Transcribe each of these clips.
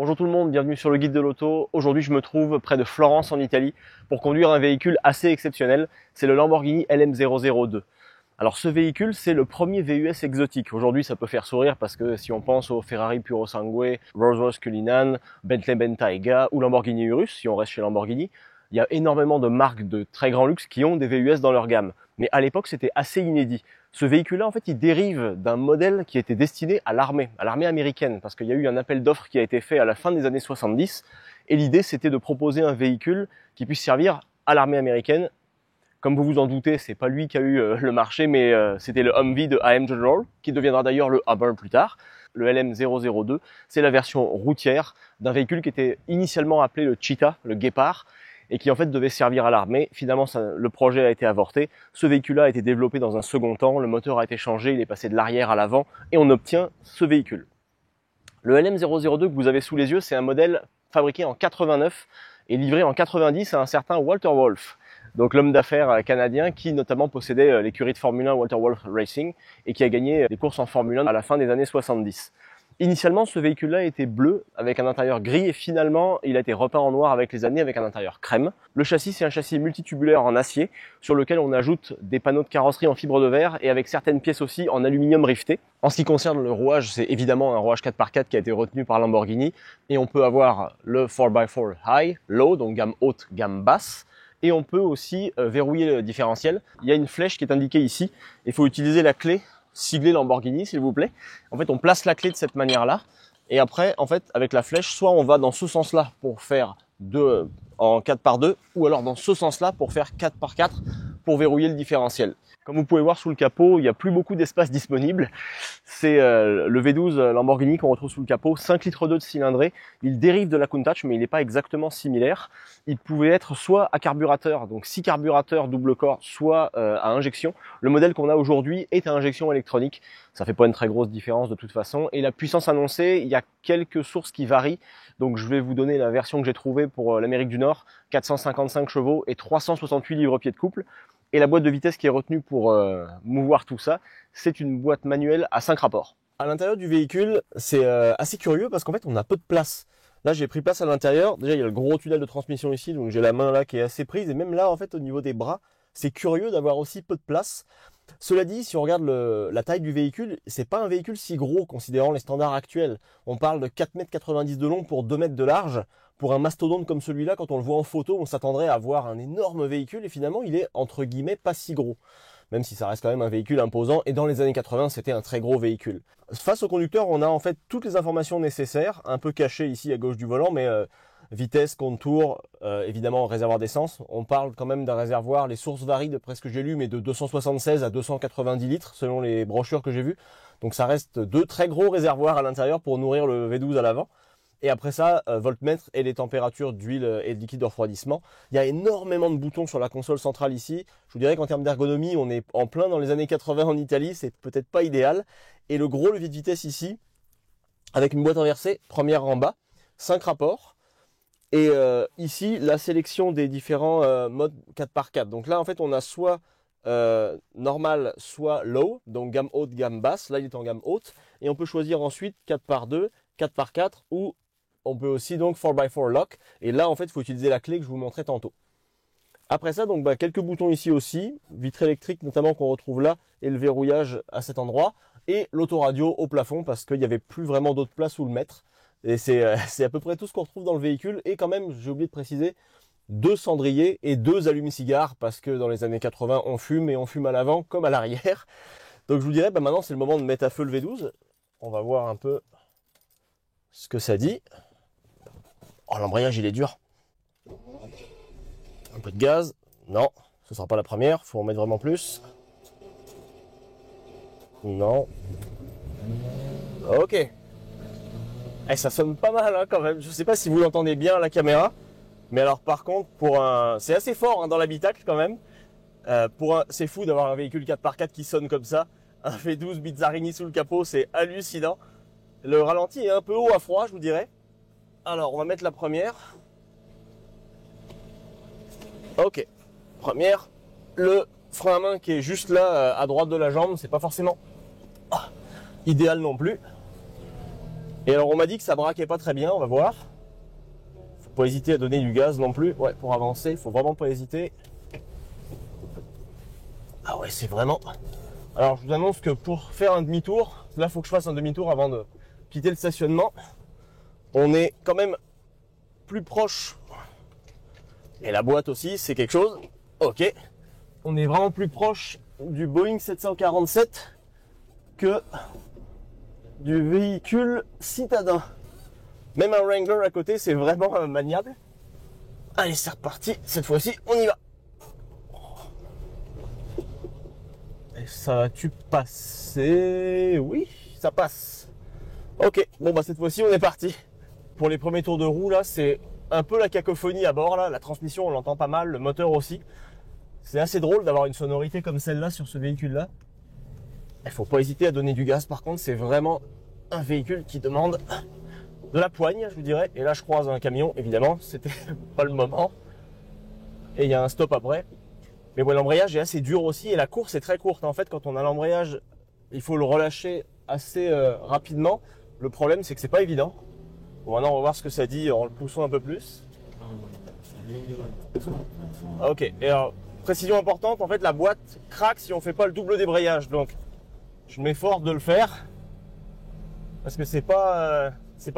Bonjour tout le monde, bienvenue sur le guide de l'auto. Aujourd'hui je me trouve près de Florence en Italie pour conduire un véhicule assez exceptionnel, c'est le Lamborghini LM002. Alors ce véhicule c'est le premier VUS exotique. Aujourd'hui ça peut faire sourire parce que si on pense au Ferrari Puro Sangue, Rolls-Royce Cullinan, Bentley Bentayga ou Lamborghini Urus, si on reste chez Lamborghini, il y a énormément de marques de très grand luxe qui ont des VUS dans leur gamme. Mais à l'époque c'était assez inédit. Ce véhicule-là, en fait, il dérive d'un modèle qui était destiné à l'armée américaine, parce qu'il y a eu un appel d'offres qui a été fait à la fin des années 70, et l'idée, c'était de proposer un véhicule qui puisse servir à l'armée américaine. Comme vous vous en doutez, c'est pas lui qui a eu le marché, mais c'était le Humvee de AM General, qui deviendra d'ailleurs le Hummer plus tard. Le LM002, c'est la version routière d'un véhicule qui était initialement appelé le Cheetah, le Guépard, et qui en fait devait servir à l'armée. Finalement, le projet a été avorté. Ce véhicule-là a été développé dans un second temps, le moteur a été changé, il est passé de l'arrière à l'avant, et on obtient ce véhicule. Le LM002 que vous avez sous les yeux, c'est un modèle fabriqué en 89 et livré en 90 à un certain Walter Wolf, donc l'homme d'affaires canadien qui notamment possédait l'écurie de Formule 1 Walter Wolf Racing et qui a gagné des courses en Formule 1 à la fin des années 70. Initialement, ce véhicule-là était bleu avec un intérieur gris et finalement, il a été repeint en noir avec les années avec un intérieur crème. Le châssis, c'est un châssis multitubulaire en acier sur lequel on ajoute des panneaux de carrosserie en fibre de verre et avec certaines pièces aussi en aluminium rifté. En ce qui concerne le rouage, c'est évidemment un rouage 4x4 qui a été retenu par Lamborghini et on peut avoir le 4x4 High, Low, donc gamme haute, gamme basse. Et on peut aussi verrouiller le différentiel. Il y a une flèche qui est indiquée ici. Il faut utiliser la clé siglée Lamborghini, s'il vous plaît. En fait, on place la clé de cette manière-là. Et après, en fait, avec la flèche, soit on va dans ce sens-là pour faire 2 en 4x2, ou alors dans ce sens-là pour faire 4x4 pour verrouiller le différentiel. Comme vous pouvez voir sous le capot, il n'y a plus beaucoup d'espace disponible. C'est le V12 Lamborghini qu'on retrouve sous le capot, 5,2 litres de cylindrée. Il dérive de la Countach, mais il n'est pas exactement similaire. Il pouvait être soit à carburateur, donc 6 carburateurs double corps, soit à injection. Le modèle qu'on a aujourd'hui est à injection électronique. Ça fait pas une très grosse différence de toute façon. Et la puissance annoncée, il y a quelques sources qui varient. Donc je vais vous donner la version que j'ai trouvée pour l'Amérique du Nord, 455 chevaux et 368 livres-pieds de couple. Et la boîte de vitesse qui est retenue pour mouvoir tout ça, c'est une boîte manuelle à 5 rapports. À l'intérieur du véhicule, c'est assez curieux parce qu'en fait, on a peu de place. Là, j'ai pris place à l'intérieur. Déjà, il y a le gros tunnel de transmission ici, donc j'ai la main là qui est assez prise. Et même là, en fait, au niveau des bras, c'est curieux d'avoir aussi peu de place. Cela dit, si on regarde la taille du véhicule, c'est pas un véhicule si gros considérant les standards actuels. On parle de 4,90 m de long pour 2 mètres de large. Pour un mastodonte comme celui-là, quand on le voit en photo, on s'attendrait à voir un énorme véhicule et finalement, il est entre guillemets pas si gros. Même si ça reste quand même un véhicule imposant et dans les années 80, c'était un très gros véhicule. Face au conducteur, on a en fait toutes les informations nécessaires, un peu cachées ici à gauche du volant, mais vitesse, contour, évidemment réservoir d'essence. On parle quand même d'un réservoir, les sources varient d'après ce que j'ai lu, mais de 276 à 290 litres selon les brochures que j'ai vues. Donc ça reste 2 très gros réservoirs à l'intérieur pour nourrir le V12 à l'avant. Et après ça, voltmètre et les températures d'huile et de liquide de refroidissement. Il y a énormément de boutons sur la console centrale ici. Je vous dirais qu'en termes d'ergonomie, on est en plein dans les années 80 en Italie. C'est peut-être pas idéal. Et le gros levier de vitesse ici, avec une boîte inversée, première en bas, 5 rapports. Et ici, la sélection des différents modes 4x4. Donc là, en fait, on a soit normal, soit low, donc gamme haute, gamme basse. Là, il est en gamme haute. Et on peut choisir ensuite 4x2, 4x4 ou on peut aussi donc 4x4 lock. Et là, en fait, il faut utiliser la clé que je vous montrais tantôt. Après ça, donc quelques boutons ici aussi, vitre électrique notamment qu'on retrouve là, et le verrouillage à cet endroit, et l'autoradio au plafond parce qu'il n'y avait plus vraiment d'autre place où le mettre. Et c'est à peu près tout ce qu'on retrouve dans le véhicule. Et quand même, j'ai oublié de préciser, 2 cendriers et 2 allumes-cigares parce que dans les années 80, on fume et on fume à l'avant comme à l'arrière. Donc je vous dirais, maintenant c'est le moment de mettre à feu le V12. On va voir un peu ce que ça dit. Oh, l'embrayage il est dur. Un peu de gaz. Non, ce sera pas la première. Faut en mettre vraiment plus. Non. Ok. Eh, ça sonne pas mal hein, quand même. Je sais pas si vous l'entendez bien à la caméra. Mais alors par contre, c'est assez fort hein, dans l'habitacle quand même. C'est fou d'avoir un véhicule 4x4 qui sonne comme ça. Un V12 Bizzarini sous le capot, c'est hallucinant. Le ralenti est un peu haut à froid, je vous dirais. Alors, on va mettre la première. Ok. Première. Le frein à main qui est juste là, à droite de la jambe, c'est pas forcément idéal non plus. Et alors on m'a dit que ça braquait pas très bien, on va voir. Faut pas hésiter à donner du gaz non plus. Ouais, pour avancer, faut vraiment pas hésiter. Ah ouais, c'est vraiment... Alors je vous annonce que pour faire un demi-tour, là faut que je fasse un demi-tour avant de quitter le stationnement. On est quand même plus proche. Et la boîte aussi, c'est quelque chose. Ok. On est vraiment plus proche du Boeing 747 que du véhicule citadin. Même un Wrangler à côté, c'est vraiment maniable. Allez, c'est reparti. Cette fois-ci, on y va. Et ça va-tu passer? Oui, ça passe. Ok, bon bah cette fois-ci, on est parti. Pour les premiers tours de roue, là, c'est un peu la cacophonie à bord, là. La transmission, on l'entend pas mal, le moteur aussi. C'est assez drôle d'avoir une sonorité comme celle-là sur ce véhicule-là. Il faut pas hésiter à donner du gaz, par contre, c'est vraiment un véhicule qui demande de la poigne, je vous dirais. Et là, je croise un camion, évidemment, c'était pas le moment. Et il y a un stop après. Mais bon, l'embrayage est assez dur aussi et la course est très courte. En fait, quand on a l'embrayage, il faut le relâcher assez rapidement. Le problème, c'est que c'est pas évident. Bon, maintenant, on va voir ce que ça dit en le poussant un peu plus. Ok, et alors, précision importante, en fait, la boîte craque si on fait pas le double débrayage. Donc, je m'efforce de le faire parce que c'est pas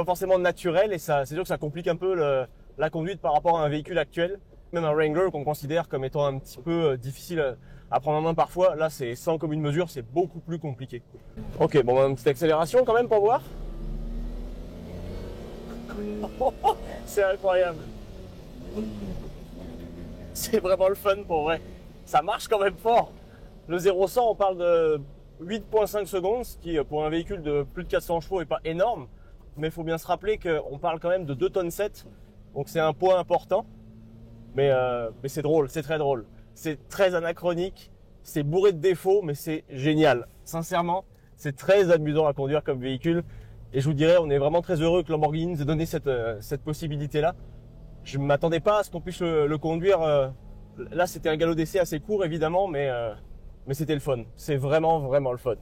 forcément naturel et ça, c'est sûr que ça complique un peu la conduite par rapport à un véhicule actuel. Même un Wrangler qu'on considère comme étant un petit peu difficile à prendre en main parfois, là c'est sans commune mesure, c'est beaucoup plus compliqué. Ok, bon, une petite accélération quand même pour voir. C'est incroyable. C'est vraiment le fun pour vrai. Ça marche quand même fort. Le 0-100, on parle de 8,5 secondes, ce qui pour un véhicule de plus de 400 chevaux est pas énorme. Mais il faut bien se rappeler qu'on parle quand même de 2,7 tonnes. Donc c'est un poids important. Mais c'est drôle, c'est très drôle. C'est très anachronique, c'est bourré de défauts, mais c'est génial. Sincèrement, c'est très amusant à conduire comme véhicule. Et je vous dirais, on est vraiment très heureux que Lamborghini nous ait donné cette possibilité-là. Je ne m'attendais pas à ce qu'on puisse le conduire. Là, c'était un galop d'essai assez court, évidemment, mais c'était le fun. C'est vraiment, vraiment le fun.